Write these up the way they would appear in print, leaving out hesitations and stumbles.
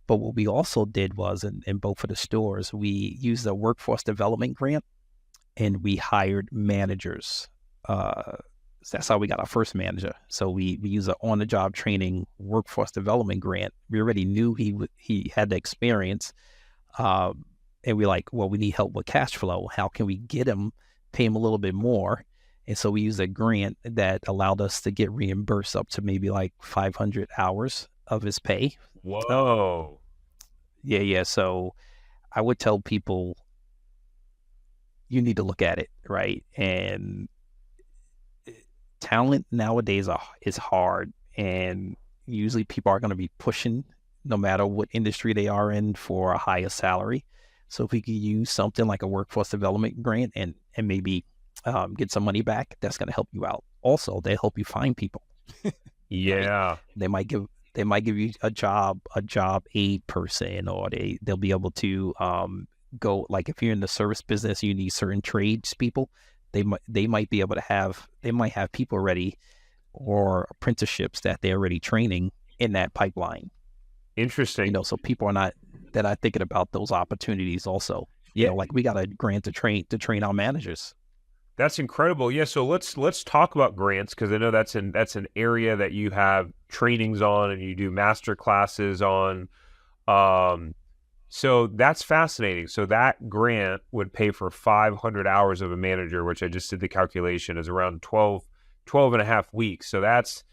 But what we also did was in both of the stores, we used a workforce development grant and we hired managers. So that's how we got our first manager. So we use an on-the-job training workforce development grant. We already knew he had the experience, and we're like, well, we need help with cash flow. How can we get him, pay him a little bit more? And so we used a grant that allowed us to get reimbursed up to maybe like 500 hours of his pay. Whoa. Yeah, yeah. So I would tell people you need to look at it, right? And talent nowadays is hard, and usually people are going to be pushing no matter what industry they are in for a higher salary. So if we could use something like a workforce development grant and maybe get some money back, that's going to help you out. Also, they help you find people, right? Yeah. They might give they might give you a job aid person, or they'll be able to go, like if you're in the service business, you need certain trades people. They might be able to have they might have people ready or apprenticeships that they're already training in that pipeline. Interesting. So people are not that are thinking about those opportunities also. Yeah. Like we got a grant to train our managers. That's incredible. Yeah, so let's talk about grants, because I know that's an area that you have trainings on and you do master classes on. Um, so that's fascinating. So that grant would pay for 500 hours of a manager, which I just did the calculation is around 12 and a half weeks. So that's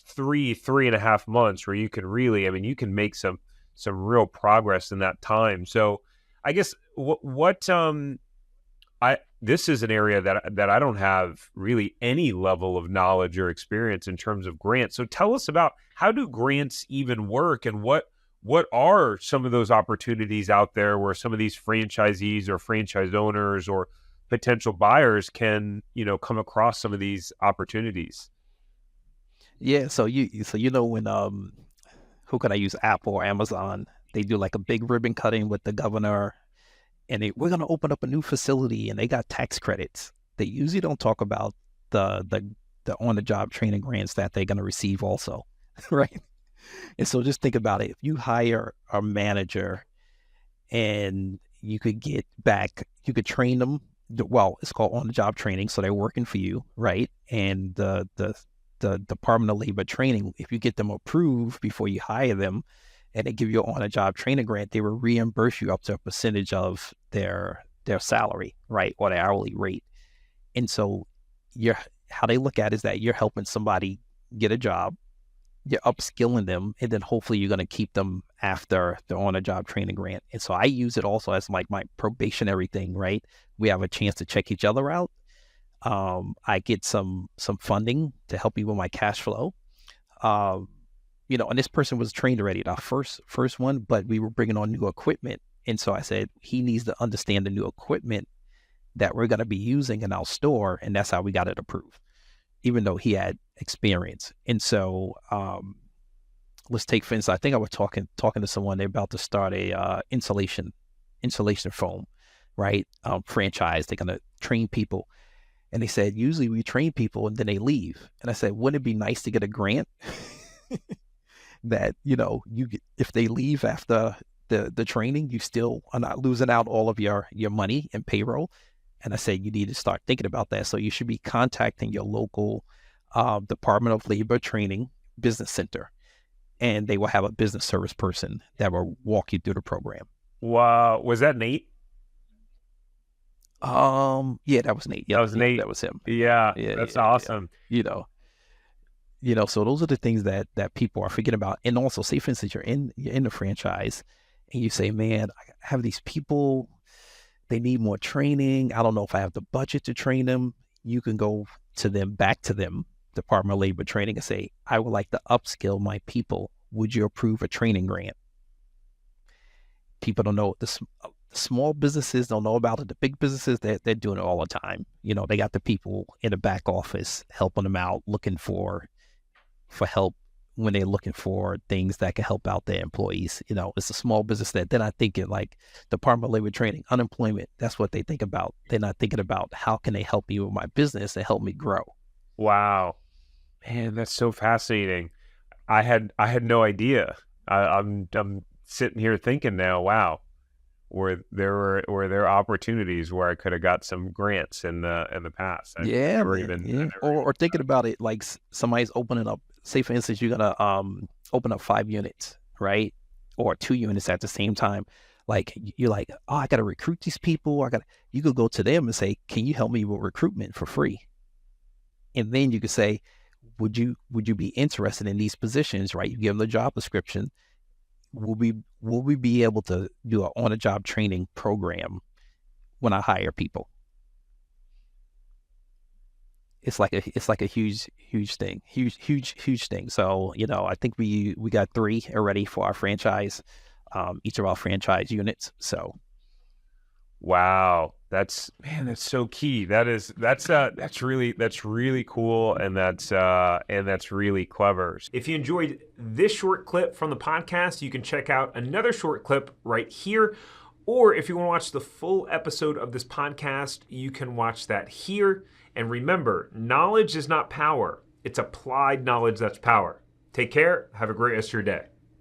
three and a half months where you can really, I mean, you can make some real progress in that time. So I guess what I this is an area that I don't have really any level of knowledge or experience in terms of grants. So tell us about, how do grants even work, and what are some of those opportunities out there where some of these franchisees or franchise owners or potential buyers can, come across some of these opportunities? Yeah, when who could I use, Apple or Amazon? They do like a big ribbon cutting with the governor, and we're going to open up a new facility, and they got tax credits. They usually don't talk about the on the job training grants that they're going to receive also, right? And so just think about it. If you hire a manager and you could train them. Well, it's called on the job training, so they're working for you, right? And the Department of Labor training, if you get them approved before you hire them, and they give you an on a job training grant, they will reimburse you up to a percentage of their salary, right, or their hourly rate. And so you're how they look at it is that you're helping somebody get a job, you're upskilling them, and then hopefully you're going to keep them after the on a job training grant. And so I use it also as like my probationary thing, right? We have a chance to check each other out. I get some funding to help me with my cash flow. Um, and this person was trained already at our first one, but we were bringing on new equipment. And so I said, he needs to understand the new equipment that we're going to be using in our store. And that's how we got it approved, even though he had experience. And so, let's take, for instance, I think I was talking to someone, they're about to start a insulation foam, right? Franchise. They're going to train people. And they said, usually we train people and then they leave. And I said, wouldn't it be nice to get a grant that, if they leave after the training, you still are not losing out all of your money and payroll. And I said, you need to start thinking about that. So you should be contacting your local Department of Labor Training Business Center, and they will have a business service person that will walk you through the program. Wow. Was that Nate? Yeah, that was Nate. That Yep, was Nate. that was him. Yeah, Yeah, that's yeah, yeah. awesome. You know, so those are the things that people are forgetting about. And also, say for instance, you're in the franchise, and you say, man, I have these people, they need more training. I don't know if I have the budget to train them. You can go back to them, Department of Labor Training, and say, I would like to upskill my people. Would you approve a training grant? People don't know this. Small businesses don't know about it. The big businesses, they're doing it all the time. They got the people in the back office helping them out, looking for help when they're looking for things that can help out their employees. It's a small business that they're not thinking like Department of Labor Training, unemployment. That's what they think about. They're not thinking about how can they help me with my business and help me grow. Wow, man, that's so fascinating. I had no idea. I'm sitting here thinking now, wow, were there opportunities where I could have got some grants in the past. I Yeah, never man. even I Yeah. never even Or thinking about it, like somebody's opening up, say for instance, you're gonna open up 5 units, right? Or 2 units at the same time. Like you're like, oh, I gotta recruit these people. You could go to them and say, can you help me with recruitment for free? And then you could say, would you be interested in these positions, right? You give them the job description. Will we be able to do an on the job training program when I hire people? It's like a huge thing, huge thing. So I think we got three already for our franchise, each of our franchise units. So Wow, that's man, that's so key. That's really cool, and that's really clever. If you enjoyed this short clip from the podcast, you can check out another short clip right here. Or if you want to watch the full episode of this podcast, you can watch that here. And remember, knowledge is not power. It's applied knowledge that's power. Take care. Have a great rest of your day.